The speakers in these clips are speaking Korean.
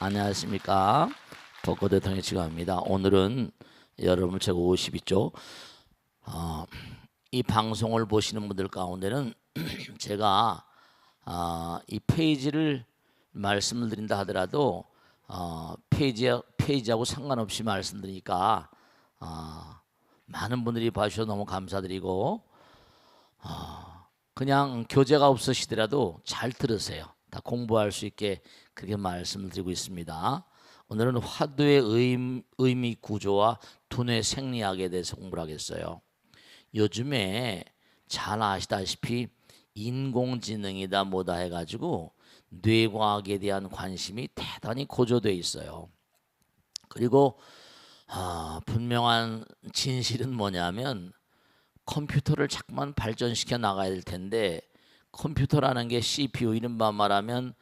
안녕하십니까. 벚꽃 대통령 지갑입니다. 오늘은 여러분 책 52쪽 이 방송을 보시는 분들 가운데는 제가 이 페이지를 말씀을 드린다 하더라도 페이지하고 상관없이 말씀드리니까 많은 분들이 봐주셔서 너무 감사드리고 그냥 교재가 없으시더라도 잘 들으세요. 다 공부할 수 있게 그렇게 말씀을 드리고 있습니다. 오늘은 화두의 의미 구조와 두뇌 생리학에 대해서 공부를 하겠어요. 요즘에 잘 아시다시피 인공지능이다 뭐다 해가지고 뇌과학에 대한 관심이 대단히 고조되어 있어요. 그리고 분명한 진실은 뭐냐면 컴퓨터를 자꾸만 발전시켜 나가야 될 텐데 컴퓨터라는 게 CPU 이른바 말하면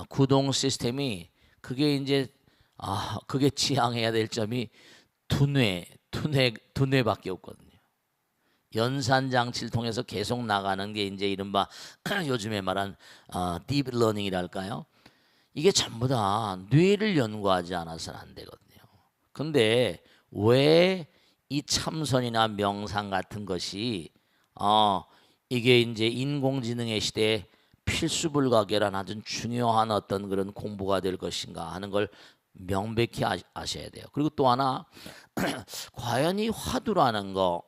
구동 시스템이 그게 이제 그게 지향해야 될 점이 두뇌밖에 없거든요. 연산 장치를 통해서 계속 나가는 게 이제 이른바 요즘에 말한 딥러닝이랄까요? 이게 전부 다 뇌를 연구하지 않아서는 안 되거든요. 근데 왜 이 참선이나 명상 같은 것이 이게 이제 인공지능의 시대에 필수불가결한 아주 중요한 어떤 그런 공부가 될 것인가 하는 걸 명백히 아셔야 돼요. 그리고 또 하나 과연 이 화두라는 거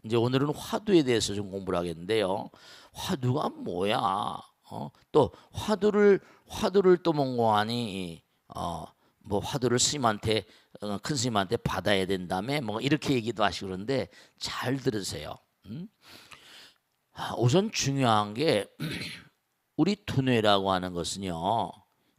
이제 오늘은 화두에 대해서 좀 공부를 하겠는데요. 화두가 뭐야? 또 화두를 또 mon고하니 뭐 화두를 스님한테 큰 스님한테 받아야 된다며 뭐 이렇게 얘기도 하시고 그러는데 잘 들으세요. 우선 중요한 게 우리 두뇌라고 하는 것은요.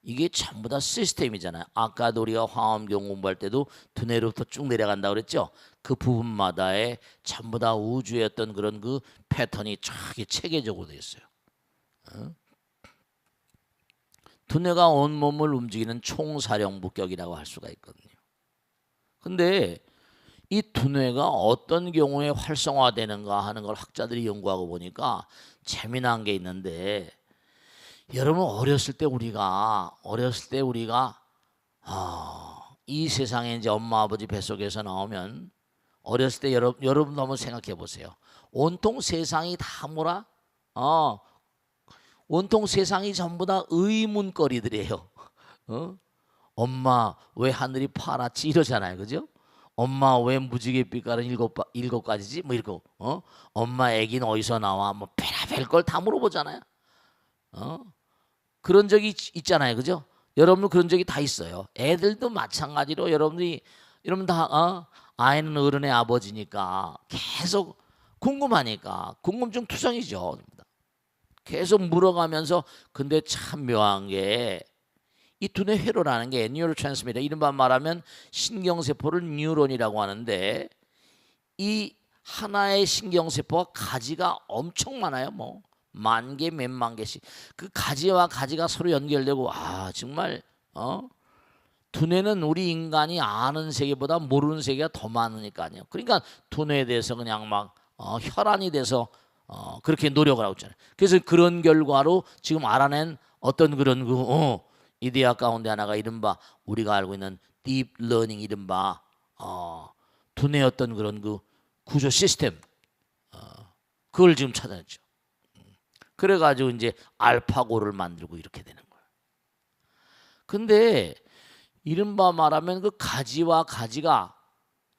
이게 전부 다 시스템이잖아요. 아까도 우리가 화엄경 공부할 때도 두뇌로부터 쭉 내려간다고 그랬죠. 그 부분마다에 전부 다 우주의 어떤 그런 그 패턴이 쫙 체계적으로 되어 있어요. 두뇌가 온몸을 움직이는 총사령부격이라고 할 수가 있거든요. 근데 이 두뇌가 어떤 경우에 활성화되는가 하는 걸 학자들이 연구하고 보니까 재미난 게 있는데 여러분 어렸을 때 우리가 이 세상에 이제 엄마 아버지 뱃속에서 나오면 어렸을 때 여러분도 한번 생각해 보세요. 온통 세상이 다 뭐라? 온통 세상이 전부 다 의문거리들이에요. 엄마 왜 하늘이 파랗지 이러잖아요, 그죠? 엄마 왜 무지개 빛깔은 일곱 가지지? 뭐 이러고 엄마 애기는 어디서 나와? 뭐 별의별 걸 다 물어보잖아요. 그런 적이 있잖아요, 그죠? 여러분 그런 적이 다 있어요. 애들도 마찬가지로 여러분 다 아이는 어른의 아버지니까 계속 궁금하니까 궁금증 투성이죠. 계속 물어가면서 근데 참 묘한 게 이 두뇌 회로라는 게 뉴럴 트랜스미터 이른바 말하면 신경세포를 뉴런이라고 하는데 이 하나의 신경세포가 가지가 엄청 많아요. 뭐 만 개, 몇만 개씩 그 가지와 가지가 서로 연결되고 정말 두뇌는 우리 인간이 아는 세계보다 모르는 세계가 더 많으니까요. 그러니까 두뇌에 대해서 그냥 막 혈안이 돼서 그렇게 노력을 하고 있잖아요. 그래서 그런 결과로 지금 알아낸 어떤 그런 이데아 가운데 하나가 이른바 우리가 알고 있는 딥러닝 이른바 두뇌 어떤 그런 그 구조 시스템 그걸 지금 찾아냈죠. 그래가지고 이제 알파고를 만들고 이렇게 되는 거예요. 근데 이른바 말하면 그 가지와 가지가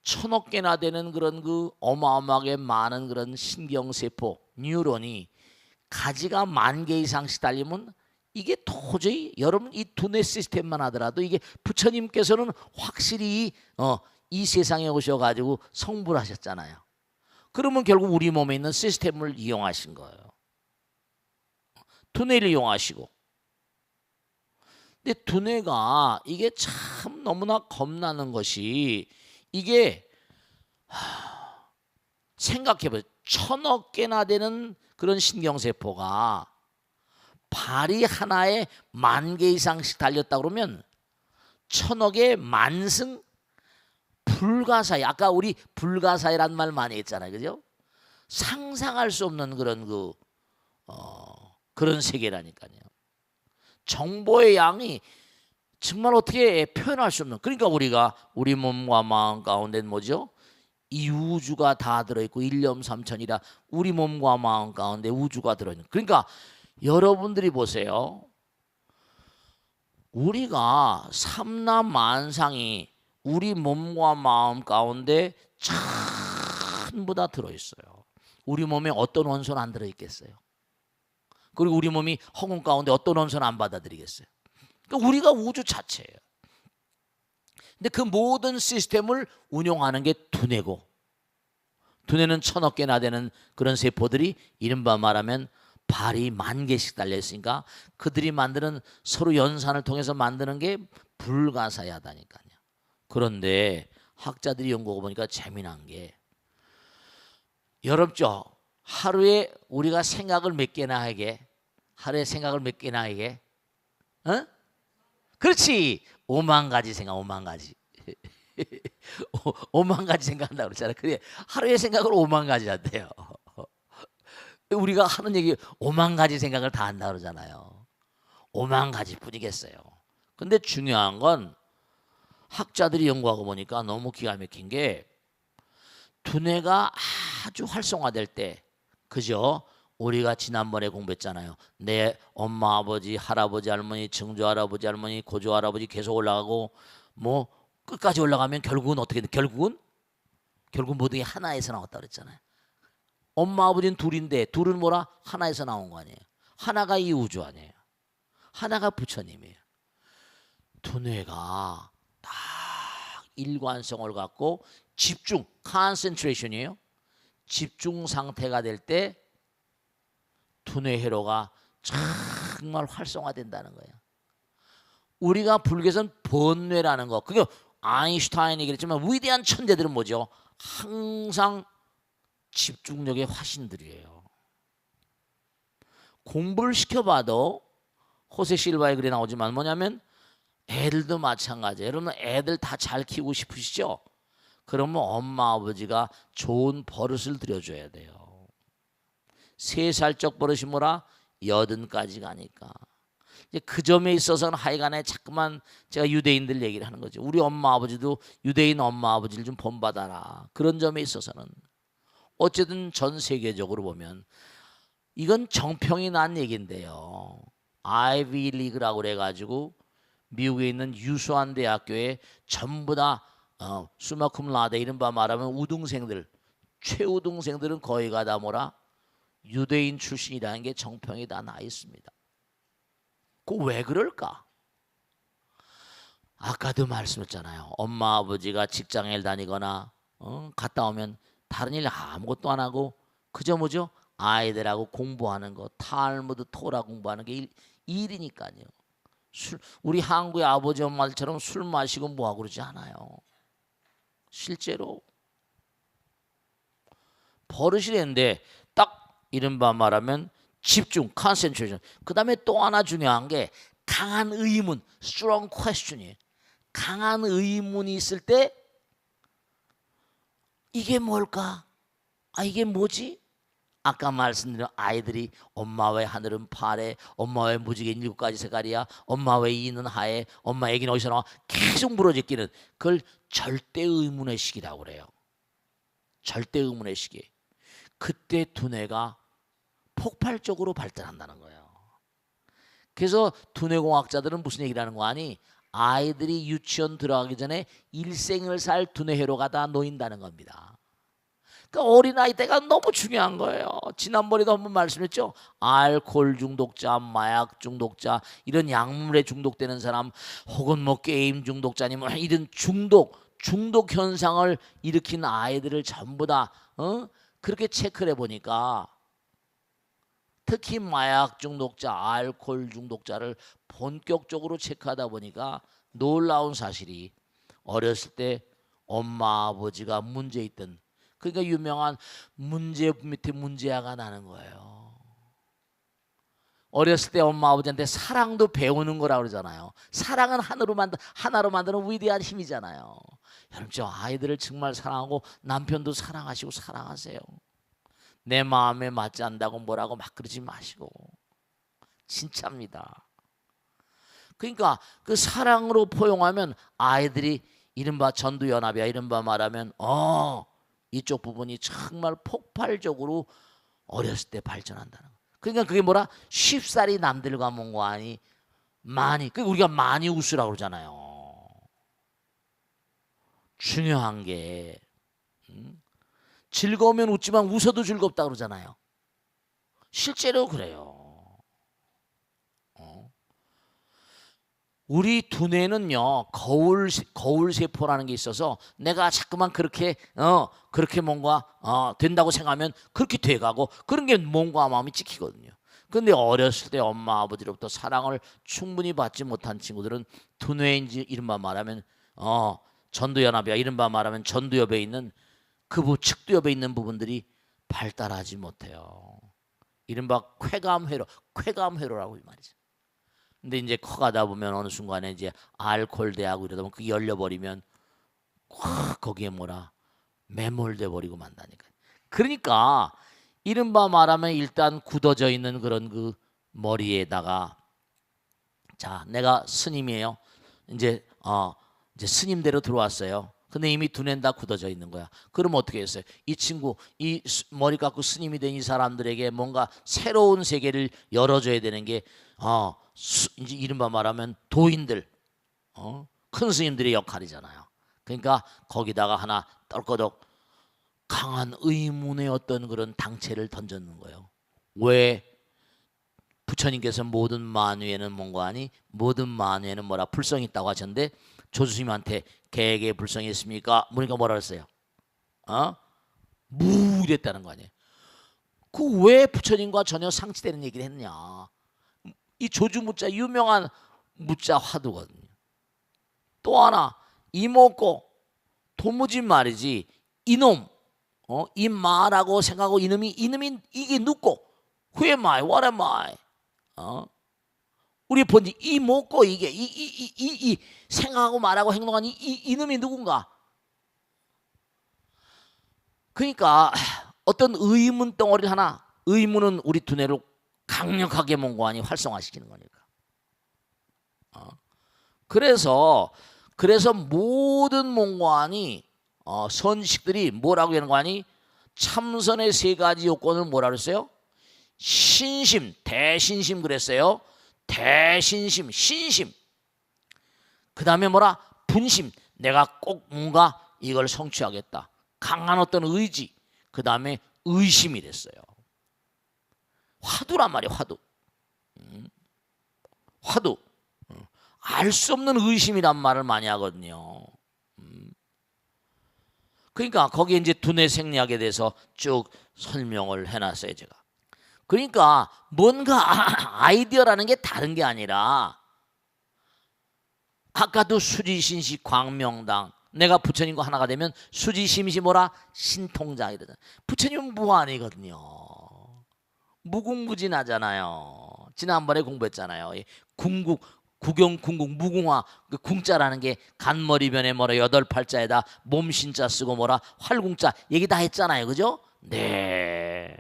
1000억 개나 되는 그런 그 어마어마하게 많은 그런 신경세포 뉴런이 가지가 10,000개 이상씩 달리면 이게 도저히 여러분 이 두뇌 시스템만 하더라도 이게 부처님께서는 확실히 이 세상에 오셔가지고 성불 하셨잖아요. 그러면 결국 우리 몸에 있는 시스템을 이용하신 거예요. 두뇌를 이용하시고. 근데 두뇌가 이게 참 너무나 겁나는 것이 이게 생각해보세요. 1000억 개나 되는 그런 신경세포가 발이 하나에 10,000개 이상씩 달렸다 그러면 1000억의 만승 불가사의 아까 우리 불가사의란 말 많이 했잖아요, 그죠? 상상할 수 없는 그런 그런 세계라니까요. 정보의 양이 정말 어떻게 표현할 수 없는, 그러니까 우리가 우리 몸과 마음 가운데 뭐죠? 이 우주가 다 들어있고 일념삼천이라 우리 몸과 마음 가운데 우주가 들어있는, 그러니까 여러분들이 보세요. 우리가 삼라만상이 우리 몸과 마음 가운데 전부 다 들어있어요. 우리 몸에 어떤 원소는 안 들어있겠어요? 그리고 우리 몸이 허공 가운데 어떤 원소는 안 받아들이겠어요? 그러니까 우리가 우주 자체예요. 근데 그 모든 시스템을 운용하는 게 두뇌고, 두뇌는 1000억 개나 되는 그런 세포들이 이른바 말하면 발이 10,000개씩 달려있으니까 그들이 만드는 서로 연산을 통해서 만드는 게 불가사의하다니까요. 그런데 학자들이 연구해 보니까 재미난 게, 여럽죠? 하루에 우리가 생각을 몇 개나 하게? 하루에 생각을 몇 개나 하게? 어? 그렇지. 5만 가지 생각, 5만 가지. 5만 가지 생각한다고 그러잖아요. 그래, 하루에 생각을 5만 가지 한대요. 우리가 하는 얘기 5만 가지 생각을 다 한다 그러잖아요. 5만 가지 뿐이겠어요. 근데 중요한 건 학자들이 연구하고 보니까 너무 기가 막힌 게, 두뇌가 아주 활성화될 때, 그죠? 우리가 지난번에 공부했잖아요. 내 엄마, 아버지, 할아버지, 할머니, 증조 할아버지, 할머니, 고조 할아버지 계속 올라가고 뭐 끝까지 올라가면 결국은 어떻게 돼? 결국은 모든 게 하나에서 나왔다 그랬잖아요. 엄마, 아버지는 둘인데 둘은 뭐라? 하나에서 나온 거 아니에요. 하나가 이 우주 아니에요. 하나가 부처님이에요. 두뇌가 딱 일관성을 갖고 집중, concentration이에요. 집중 상태가 될 때 두뇌 회로가 정말 활성화된다는 거예요. 우리가 불교에서는 번뇌라는 거, 그게 아인슈타인이 그랬지만 위대한 천재들은 뭐죠? 항상 집중력의 화신들이에요. 공부를 시켜봐도 호세 실바의 글에 나오지만 뭐냐면 애들도 마찬가지예요. 여러분 애들 다 잘 키우고 싶으시죠? 그러면 엄마 아버지가 좋은 버릇을 들여줘야 돼요. 3살적 버릇이 뭐라? 80까지 가니까. 이제 그 점에 있어서는 하여간에 자꾸만 제가 유대인들 얘기를 하는 거죠. 우리 엄마 아버지도 유대인 엄마 아버지를 좀 본받아라. 그런 점에 있어서는 어쨌든 전 세계적으로 보면 이건 정평이 난 얘기인데요. 아이비 리그라고 그래가지고 미국에 있는 유수한 대학교에 전부 다 수마쿰 라데 이른바 말하면 우등생들, 최우등생들은 거의가 다 뭐라? 유대인 출신이라는 게 정평이 다 나 있습니다. 그 왜 그럴까? 아까도 말씀했잖아요. 엄마 아버지가 직장을 다니거나 갔다 오면 다른 일 아무것도 안 하고 그저 뭐죠? 아이들하고 공부하는 거, 탈무드 토라 공부하는 게 일이니까요. 우리 한국의 아버지 엄마들처럼 술 마시고 뭐하고 그러지 않아요. 실제로 버릇이 되는데 딱 이른바 말하면 집중, concentration. 그 다음에 또 하나 중요한 게 강한 의문, strong question이에요. 강한 의문이 있을 때 이게 뭘까? 아 이게 뭐지? 아까 말씀드린 아이들이 엄마 왜 하늘은 파래? 엄마 왜 무지개 7가지 색깔이야? 엄마 왜 이는 하얘? 엄마 애기는 어디서 나와? 계속 물어뜯기는 그걸 절대 의문의 시기라고 그래요. 절대 의문의 시기. 그때 두뇌가 폭발적으로 발달한다는 거예요. 그래서 두뇌공학자들은 무슨 얘기를 하는 거 아니? 아이들이 유치원 들어가기 전에 일생을 살 두뇌 회로가 다 놓인다는 겁니다. 그러니까 어린아이 때가 너무 중요한 거예요. 지난번에도 한번 말씀했죠. 알코올 중독자, 마약 중독자, 이런 약물에 중독되는 사람 혹은 뭐 게임 중독자님 이런 중독 현상을 일으킨 아이들을 전부 다 그렇게 체크를 해보니까 특히 마약 중독자, 알코올 중독자를 본격적으로 체크하다 보니까 놀라운 사실이 어렸을 때 엄마 아버지가 문제 있던, 그러니까 유명한 문제 밑에 문제아가 나는 거예요. 어렸을 때 엄마 아버지한테 사랑도 배우는 거라고 그러잖아요. 사랑은 하나로 만드는 위대한 힘이잖아요. 여러분 저 아이들을 정말 사랑하고 남편도 사랑하시고 사랑하세요. 내 마음에 맞지 않는다고 뭐라고 막 그러지 마시고 진짜입니다. 그러니까 그 사랑으로 포용하면 아이들이 이른바 전두연합이야. 이른바 말하면 이쪽 부분이 정말 폭발적으로 어렸을 때 발전한다는 거. 그러니까 그게 뭐라? 쉽사리 남들과 뭔가하니 많이. 그 우리가 많이 웃으라고 그러잖아요. 중요한 게 즐거우면 웃지만 웃어도 즐겁다 그러잖아요. 실제로 그래요. 우리 두뇌는요 거울 세포라는 게 있어서 내가 자꾸만 그렇게 뭔가 된다고 생각하면 그렇게 돼가고 그런 게 몸과 마음이 찍히거든요. 근데 어렸을 때 엄마 아버지로부터 사랑을 충분히 받지 못한 친구들은 두뇌인지 이른바 말하면 전두연합이야. 이른바 말하면 전두엽에 있는 측두엽에 있는 부분들이 발달하지 못해요. 이른바 쾌감회로라고 이 말이죠. 근데 이제 커가다 보면 어느 순간에 이제 알코올 대하고 이러다 보면 그게 열려버리면 확 거기에 뭐라 매몰돼 버리고 만다니까. 그러니까 이른바 말하면 일단 굳어져 있는 그런 그 머리에다가 자 내가 스님이에요. 이제 스님대로 들어왔어요. 근데 이미 두뇌는 다 굳어져 있는 거야. 그럼 어떻게 했어요? 이 친구, 이 머리 갖고 스님이 된 이 사람들에게 뭔가 새로운 세계를 열어줘야 되는 게 이제 이른바 말하면 도인들, 큰 스님들의 역할이잖아요. 그러니까 거기다가 하나 떨거덕 강한 의문의 어떤 그런 당체를 던졌는 거예요. 왜? 부처님께서 모든 만유에는 뭔가 하니 모든 만유에는 뭐라 불성이 있다고 하셨는데 조수님한테 개에게 불성이 있습니까? 그러니까 뭐라 그랬어요? 이랬다는 거 아니에요. 그 왜 부처님과 전혀 상치되는 얘기를 했냐? 이 조주무자 유명한 무자 화두거든요. 또 하나 이목고 도무지 말이지 이놈 이 말하고 생각하고 이놈이 이게 누구? Who am I? What am I? 우리 본지 이 먹고 이게 이 생각하고 말하고 행동하는 이놈이 누군가? 그러니까 어떤 의문 덩어리를 하나 의문은 우리 두뇌를 강력하게 뭔가하니 활성화시키는 거니까. 그래서 모든 뭔가하니 선식들이 뭐라고 하는 거 아니? 참선의 세 가지 요건을 뭐라 그랬어요? 신심, 대신심 그랬어요. 대신심, 신심. 그 다음에 뭐라? 분심, 내가 꼭 뭔가 이걸 성취하겠다. 강한 어떤 의지. 그 다음에 의심이랬어요. 화두란 말이에요. 화두. 알 수 없는 의심이란 말을 많이 하거든요. 그러니까 거기에 이제 두뇌 생리학에 대해서 쭉 설명을 해놨어요, 제가. 그러니까 뭔가 아이디어라는 게 다른 게 아니라 아까도 수지신시 광명당 내가 부처님과 하나가 되면 수지심시 뭐라? 신통자이거든. 부처님은 무한이거든요. 무궁무진하잖아요. 지난번에 공부했잖아요. 구경 무궁화 그 궁자라는 게 간머리변에 뭐라 8팔자에다 몸신자 쓰고 뭐라 활궁자 얘기 다 했잖아요. 그죠? 네.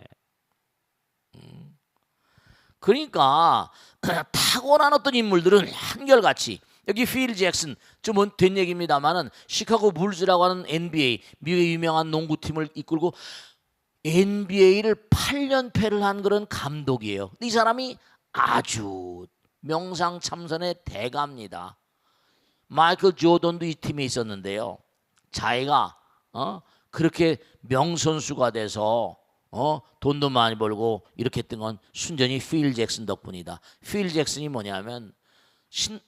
그러니까 탁월한 어떤 인물들은 한결같이 여기 필 잭슨 좀 된 얘기입니다만은 시카고 불즈라고 하는 NBA 미국의 유명한 농구팀을 이끌고 NBA를 8연패를 한 그런 감독이에요. 이 사람이 아주 명상 참선의 대가입니다. 마이클 조던도 이 팀에 있었는데요. 자기가 그렇게 명선수가 돼서 돈도 많이 벌고 이렇게 했던 건 순전히 필 잭슨 덕분이다. 필 잭슨이 뭐냐면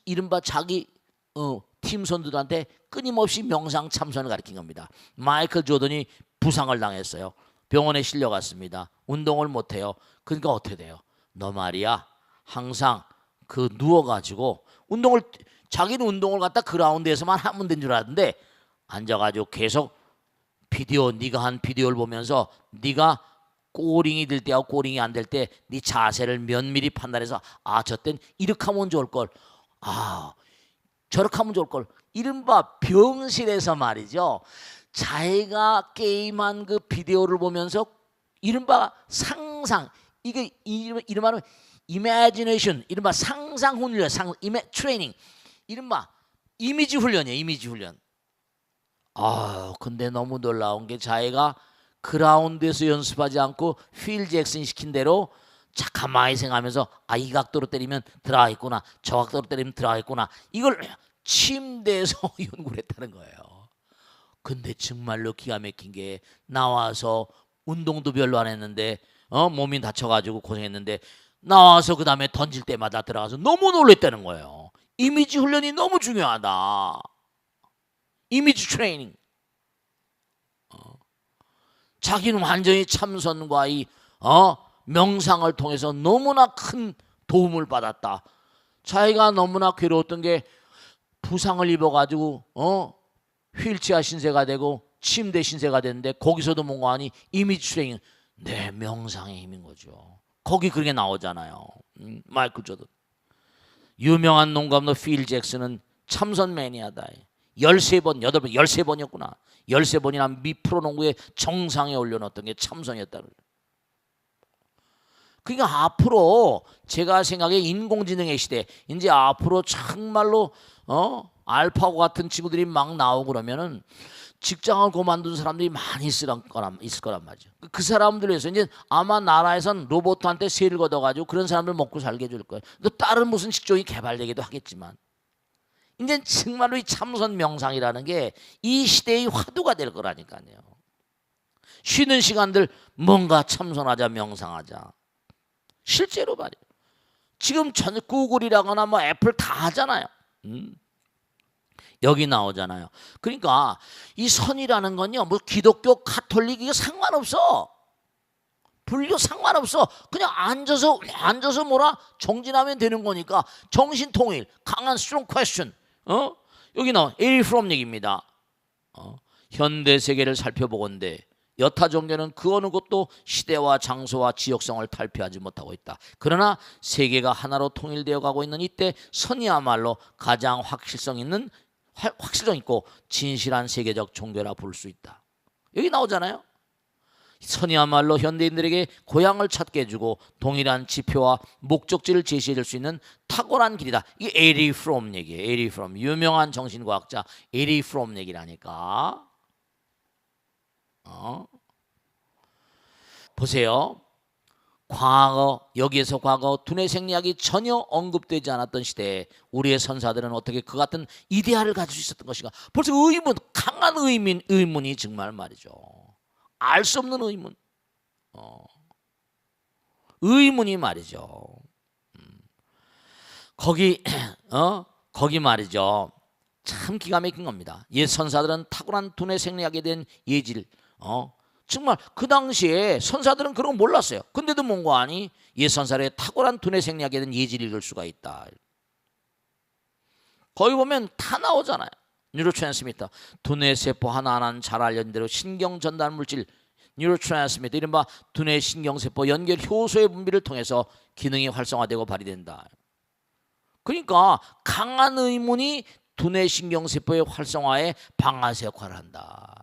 이른바 자기 팀 선수들한테 끊임없이 명상 참선을 가르친 겁니다. 마이클 조던이 부상을 당했어요. 병원에 실려갔습니다. 운동을 못해요. 그러니까 어떻게 돼요? 너 말이야 항상 그 누워가지고 자기는 운동을 갖다 그라운드에서만 하면 된 줄 알았는데 앉아가지고 계속 네가 한 비디오를 보면서 네가 꼬링이 될 때하고 꼬링이 안 될 때 네 자세를 면밀히 판단해서 저 땐 이렇게 하면 좋을 걸, 저렇게 하면 좋을 걸. 이른바 병실에서 말이죠. 자기가 게임한 그 비디오를 보면서 이른바 상상, 이게 이른바 imagination, 이른바 상상 훈련, 트레이닝, 이른바 이미지 훈련이에요. 이미지 훈련. 근데 너무 놀라운 게 자기가 그라운드에서 연습하지 않고 필 잭슨 시킨 대로 자 가만히 생각하면서 이 각도로 때리면 들어가 있구나, 저 각도로 때리면 들어가 있구나, 이걸 침대에서 연구를 했다는 거예요. 근데 정말로 기가 막힌 게 나와서 운동도 별로 안 했는데 몸이 다쳐가지고 고생했는데 나와서 그 다음에 던질 때마다 들어가서 너무 놀랬다는 거예요. 이미지 훈련이 너무 중요하다. 이미지 트레이닝. 자기는 완전히 참선과 이 명상을 통해서 너무나 큰 도움을 받았다. 자기가 너무나 괴로웠던 게 부상을 입어가지고 휠체어 신세가 되고 침대 신세가 됐는데 거기서도 뭔가 하니 이미지 트레이닝, 내 명상의 힘인 거죠. 거기 그게 나오잖아요. 마이클 조던. 유명한 농가너 필 잭슨은 참선 매니아다. 13번, 8번, 13번이었구나. 13번이나 미 프로농구의 정상에 올려놓았던 게 참선이었다. 그러니까 앞으로 제가 생각해 인공지능의 시대, 이제 앞으로 정말로 알파고 같은 친구들이 막 나오고 그러면은 직장을 그만둔 사람들이 많이 있을 거란 말이죠. 그 사람들 위해서 이제 아마 나라에선 로봇한테 세를 걷어가지고 그런 사람들 먹고 살게 해줄 거예요. 또 다른 무슨 직종이 개발되기도 하겠지만 이제 정말로 이 참선 명상이라는 게 이 시대의 화두가 될 거라니까요. 쉬는 시간들 뭔가 참선하자, 명상하자. 실제로 말이에요. 지금 전 구글이라거나 뭐 애플 다 하잖아요. 여기 나오잖아요. 그러니까 이 선이라는 건요, 뭐 기독교, 가톨릭 이거 상관없어. 불교 상관없어. 그냥 앉아서 뭐라 정진하면 되는 거니까 정신 통일, 강한 strong question. 여기 나온 에리 프롬 얘기입니다. 현대 세계를 살펴보건대 여타 종교는 그 어느 곳도 시대와 장소와 지역성을 탈피하지 못하고 있다. 그러나 세계가 하나로 통일되어 가고 있는 이때 선이야말로 가장 확실성 있고 진실한 세계적 종교라 볼 수 있다. 여기 나오잖아요. 선이야말로 현대인들에게 고향을 찾게 해주고 동일한 지표와 목적지를 제시해 줄 수 있는 탁월한 길이다. 이게 에리 프롬 얘기예요. 에리 프롬, 유명한 정신과학자 에리 프롬 얘기라니까. 보세요. 여기에서 과거 두뇌 생리학이 전혀 언급되지 않았던 시대에 우리의 선사들은 어떻게 그 같은 이데아를 가질 수 있었던 것인가. 벌써 강한 의문이 정말 말이죠. 알 수 없는 의문. 의문이 말이죠. 거기 말이죠. 참 기가 막힌 겁니다. 옛 선사들은 탁월한 두뇌 생리학에 대한 예질, 정말 그 당시에 선사들은 그런 거 몰랐어요. 근데도 뭔가 아니 옛 선사의 탁월한 두뇌 생리학에 대한 예질을 읽을 수가 있다. 거기 보면 다 나오잖아요. 뉴로트랜스미터, 두뇌 세포 하나하나는 잘 알려진 대로 신경 전달 물질 뉴로트랜스미터, 이른바 두뇌 신경세포 연결 효소의 분비를 통해서 기능이 활성화되고 발휘된다. 그러니까 강한 의문이 두뇌 신경세포의 활성화에 방아쇠 역할을 한다.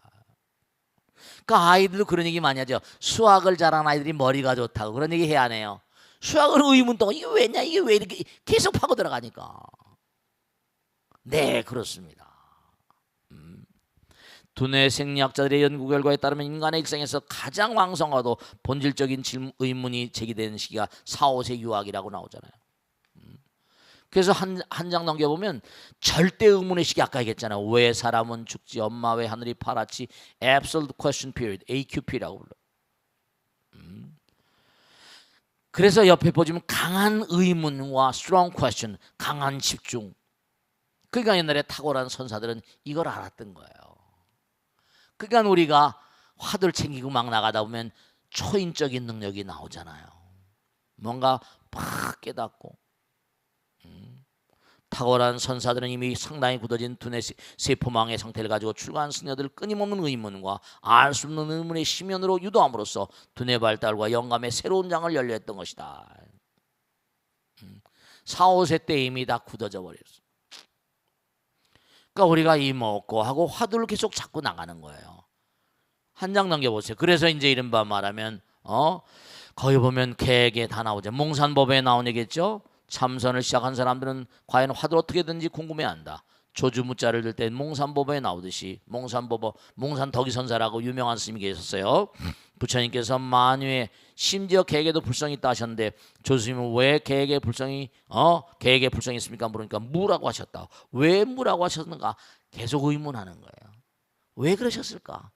그러니까 아이들도 그런 얘기 많이 하죠. 수학을 잘하는 아이들이 머리가 좋다고 그런 얘기 해야 하네요. 수학을 의문 동안 이게 왜냐, 이게 왜 이렇게 계속 파고 들어가니까. 네, 그렇습니다. 두뇌 생리학자들의 연구 결과에 따르면 인간의 일생에서 가장 왕성하고 본질적인 의문이 제기되는 시기가 4, 5세 유학이라고 나오잖아요. 그래서 한 장 넘겨보면 절대 의문의 시기, 아까 얘기했잖아요. 왜 사람은 죽지, 엄마 왜 하늘이 파랗지, Absolute Question Period, AQP라고 불러요. 그래서 옆에 보시면 강한 의문과 Strong Question, 강한 집중. 그러니까 옛날에 탁월한 선사들은 이걸 알았던 거예요. 그러니까 우리가 화두를 챙기고 막 나가다 보면 초인적인 능력이 나오잖아요. 뭔가 팍 깨닫고. 탁월한 선사들은 이미 상당히 굳어진 두뇌 세포망의 상태를 가지고 출가한 승려들 끊임없는 의문과 알 수 없는 의문의 심연으로 유도함으로써 두뇌 발달과 영감의 새로운 장을 열려 했던 것이다. 4, 5세 때 이미 다 굳어져 버렸어. 그러니까 우리가 이먹고 하고 화두를 계속 잡고 나가는 거예요. 한 장 넘겨보세요. 그래서 이제 이른바 말하면 거기 보면 계획에 다 나오죠. 몽산법에 나온 얘기겠죠. 참선을 시작한 사람들은 과연 화두를 어떻게든지 궁금해한다. 조주무자를 들 때 몽산법에 나오듯이 몽산법어 몽산덕이선사라고 유명한 스님이 계셨어요. 부처님께서 만유에 심지어 계획에도 불성이 있다 하셨는데 조스님은 왜 계획에 불성이 있습니까? 물으니까 무라고 하셨다. 왜 무라고 하셨는가? 계속 의문하는 거예요. 왜 그러셨을까?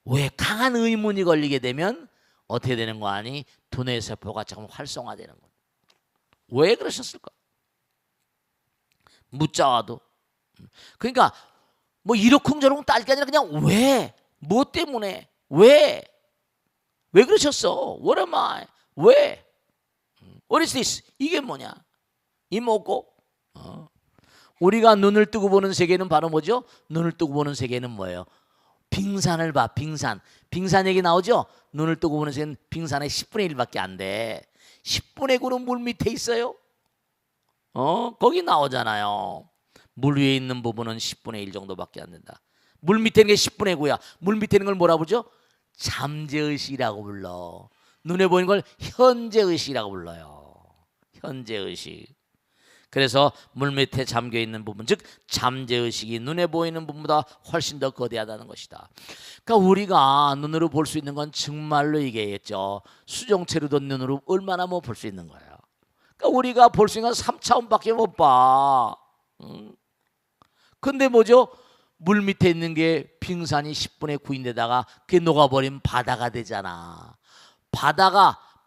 왜 강한 의문이 걸리게 되면 어떻게 되는 거 아니? 두뇌 세포가 조금 활성화되는 거예요. 왜 그러셨을까? 묻자와도. 그러니까 뭐 이러쿵저러쿵 딸 게 아니라 그냥 왜? 뭐 때문에? 왜 그러셨어? What am I? 왜? What is this? 이게 뭐냐? 이 뭐고? 우리가 눈을 뜨고 보는 세계는 바로 뭐죠? 눈을 뜨고 보는 세계는 뭐예요? 빙산을 봐. 빙산 얘기 나오죠? 눈을 뜨고 보는 세계는 빙산의 10분의 1밖에 안 돼. 10분의 9는 물 밑에 있어요. 거기 나오잖아요. 물 위에 있는 부분은 10분의 1 정도밖에 안 된다. 물 밑에 있는 게 10분의 9야. 물 밑에 있는 걸 뭐라 부르죠? 잠재의식이라고 불러. 눈에 보이는 걸 현재의식이라고 불러요. 현재의식. 그래서 물 밑에 잠겨 있는 부분, 즉 잠재의식이 눈에 보이는 부분보다 훨씬 더 거대하다는 것이다. 그러니까 우리가 눈으로 볼 수 있는 건 정말로 이게겠죠. 수정체로도 눈으로 얼마나 뭐 볼 수 있는 거예요. 그러니까 우리가 볼 수 있는 건 3차원밖에 못 봐. 근데 뭐죠? 물 밑에 있는 게 빙산이 10분의 9인데다가 그게 녹아버리면 바다가 되잖아.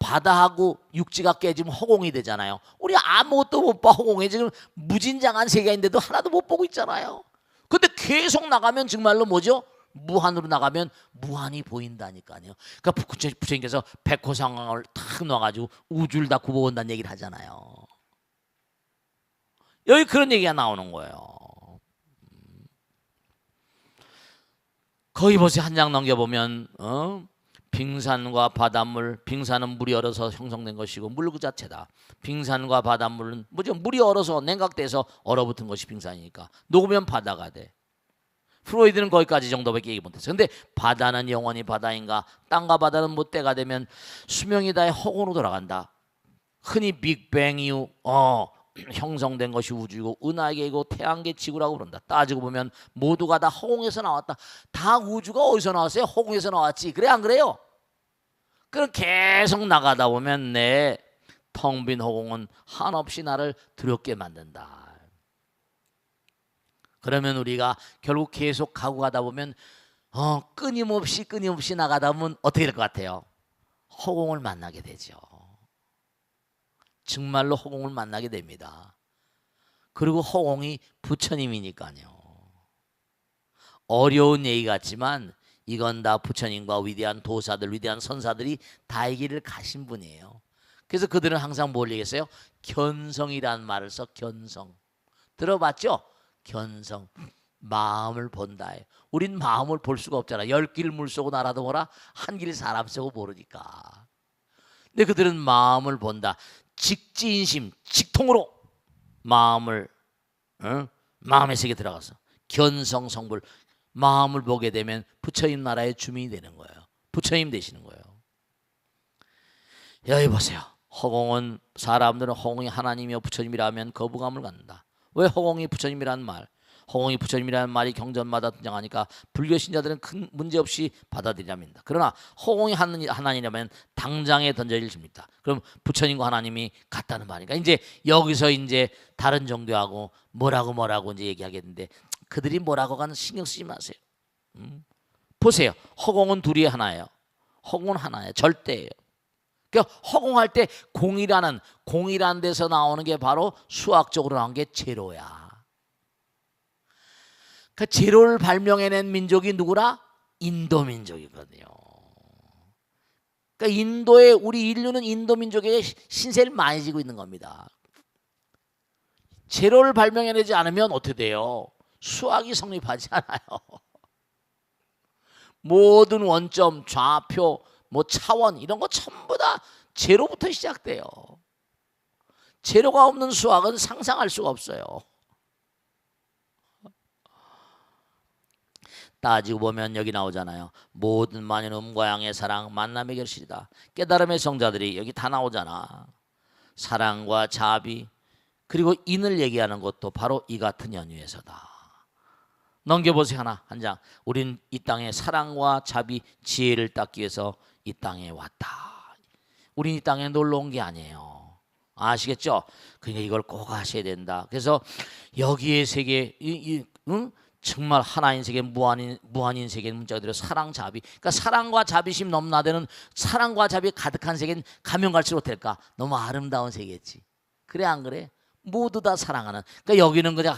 바다하고 육지가 깨지면 허공이 되잖아요. 우리 아무것도 못 봐. 허공에 지금 무진장한 세계인데도 하나도 못 보고 있잖아요. 근데 계속 나가면 정말로 뭐죠? 무한으로 나가면 무한이 보인다니까요. 그러니까 부처님께서 백호상을 탁 놔가지고 우주를 다 굽어온다는 얘기를 하잖아요. 여기 그런 얘기가 나오는 거예요. 거기 보세요. 한 장 넘겨보면 빙산과 바닷물, 빙산은 물이 얼어서 형성된 것이고 물 그 자체다. 빙산과 바닷물은 뭐죠? 물이 얼어서 냉각돼서 얼어붙은 것이 빙산이니까 녹으면 바다가 돼. 프로이드는 거기까지 정도밖에 얘기 못했어요. 근데 바다는 영원히 바다인가? 땅과 바다는 뭐 때가 되면 수명이 다해 허공으로 돌아간다. 흔히 빅뱅 이후 형성된 것이 우주이고 은하계이고 태양계 지구라고 부른다. 따지고 보면 모두가 다 허공에서 나왔다. 다 우주가 어디서 나왔어요? 허공에서 나왔지. 그래 안 그래요? 그럼 계속 나가다 보면 내 텅 빈 허공은 한없이 나를 두렵게 만든다. 그러면 우리가 결국 계속 가고 가다 보면 끊임없이 나가다 보면 어떻게 될 것 같아요? 허공을 만나게 되죠. 정말로 허공을 만나게 됩니다. 그리고 허공이 부처님이니까요. 어려운 얘기 같지만 이건 다 부처님과 위대한 도사들, 위대한 선사들이 다 이 길을 가신 분이에요. 그래서 그들은 항상 뭘 얘기했어요? 견성이라는 말을 써. 견성. 들어봤죠? 견성. 마음을 본다. 우린 마음을 볼 수가 없잖아. 10길 물 쏘고 날아도 뭐라? 한 길 사람 쏘고 모르니까. 근데 그들은 마음을 본다. 직지인심, 직통으로 마음을 마음의 세계에 들어가서 견성성불 마음을 보게 되면 부처님 나라의 주민이 되는 거예요. 부처님 되시는 거예요. 여기 보세요. 허공은 사람들은 허공이 하나님이여 부처님이라면 거부감을 갖는다. 왜 허공이 부처님이라는 말? 허공이 부처님이라는 말이 경전마다 등장하니까 불교 신자들은 큰 문제 없이 받아들이랍니다. 그러나 허공이 하나님이라면 당장에 던져질 겁니다. 그럼 부처님과 하나님이 같다는 말이니까 이제 여기서 이제 다른 종교하고 뭐라고 이제 얘기하겠는데 그들이 뭐라고가는 신경 쓰지 마세요. 보세요. 허공은 둘이 하나예요. 허공은 하나예요. 절대예요. 그러니까 허공할 때 공이라는 데서 나오는 게 바로 수학적으로 나온 게 제로야. 그 제로를 발명해낸 민족이 누구라? 인도 민족이거든요. 그러니까 우리 인류는 인도 민족의 신세를 많이 지고 있는 겁니다. 제로를 발명해내지 않으면 어떻게 돼요? 수학이 성립하지 않아요. 모든 원점, 좌표, 뭐 차원 이런 거 전부 다 제로부터 시작돼요. 제로가 없는 수학은 상상할 수가 없어요. 따지고 보면 여기 나오잖아요. 모든 만인 음과 양의 사랑 만남의 결실이다. 깨달음의 성자들이 여기 다 나오잖아. 사랑과 자비 그리고 인을 얘기하는 것도 바로 이 같은 연유에서다. 넘겨보세요. 하나 한 장. 우린 이 땅에 사랑과 자비 지혜를 닦기 위해서 이 땅에 왔다. 우린 이 땅에 놀러 온 게 아니에요. 아시겠죠? 그러니까 이걸 꼭 하셔야 된다. 그래서 여기에 세계 응? 정말 하나인 세계 무한인 세계 문자가 들어 사랑 자비. 그러니까 사랑과 자비심 넘나드는 사랑과 자비 가득한 세계는 가면 갈수록 될까? 너무 아름다운 세계지. 그래 안 그래? 모두 다 사랑하는. 그러니까 여기는 그냥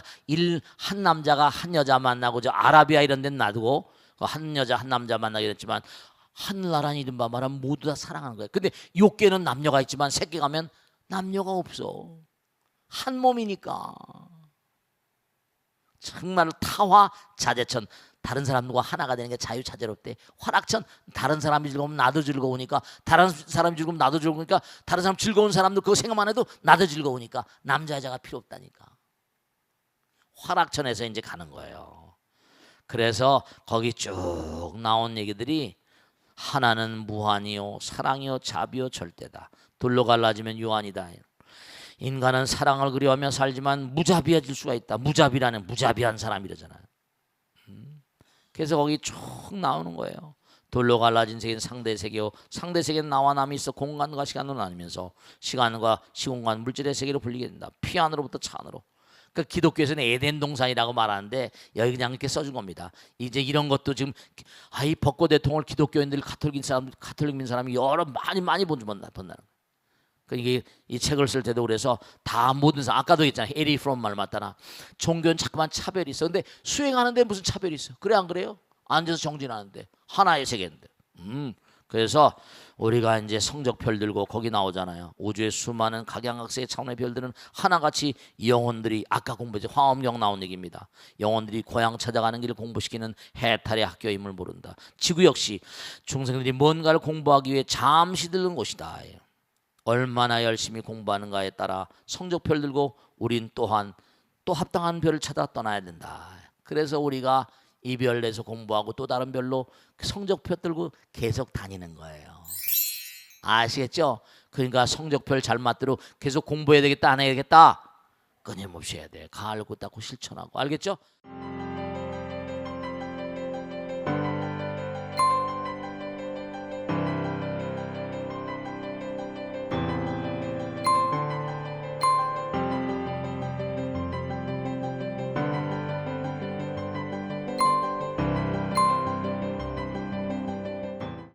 한 남자가 한 여자 만나고 저 아라비아 이런 데는 놔두고 한 여자 한 남자 만나게 됐지만 하늘나라는 이른바 말하면 모두 다 사랑하는 거야. 근데 욕계는 남녀가 있지만 새끼 가면 남녀가 없어. 한 몸이니까. 정말 타화 자재천 다른 사람들과 하나가 되는 게 자유자재롭대. 화락천 다른 사람이 즐거우면 나도 즐거우니까 다른 사람이 즐거우면 나도 즐거우니까 다른 사람 즐거운 사람도 그거 생각만 해도 나도 즐거우니까 남자 여자가 필요 없다니까. 화락천에서 이제 가는 거예요. 그래서 거기 쭉 나온 얘기들이 하나는 무한이요 사랑이요 자비요 절대다. 둘로 갈라지면 유한이다. 인간은 사랑을 그리워하며 살지만 무자비해질 수가 있다. 무자비라는 무자비한 사람이라잖아요. 그래서 거기 쭉 나오는 거예요. 돌로 갈라진 세계는 상대 세계요 상대 세계는 나와 남이 있어 공간과 시간으로 나누면서 시간과 시공간 물질의 세계로 불리게 된다. 피 안으로부터 차 안으로. 그러니까 기독교에서는 에덴 동산이라고 말하는데 여기 그냥 이렇게 써준 겁니다. 이제 이런 것도 지금 이 벚꽃 대통을 기독교인들 가톨릭민 사람이 여러 많이 본다는 거예요. 그러니까 이 책을 쓸 때도 그래서 다 모든 사람 아까도 했잖아요. 에리 프롬 말 맞다나 종교는 자꾸만 차별이 있어. 근데 수행하는데 무슨 차별이 있어? 그래 안 그래요? 앉아서 정진하는데 하나의 세계인데. 그래서 우리가 이제 성적별 들고 거기 나오잖아요. 우주의 수많은 각양각색의 차원의 별들은 하나같이 영혼들이 아까 공부했죠. 화엄경 나온 얘기입니다. 영혼들이 고향 찾아가는 길을 공부시키는 해탈의 학교임을 모른다. 지구 역시 중생들이 뭔가를 공부하기 위해 잠시 들른 곳이다. 얼마나 열심히 공부하는가에 따라 성적별 들고 우린 또한 또 합당한 별을 찾아 떠나야 된다. 그래서 우리가 이 별에서 공부하고 또 다른 별로 성적표 들고 계속 다니는 거예요. 아시겠죠? 그러니까 성적별 잘 맞도록 계속 공부해야 되겠다 안 해야 되겠다 끊임없이 해야 돼. 가을고 닦고 실천하고. 알겠죠?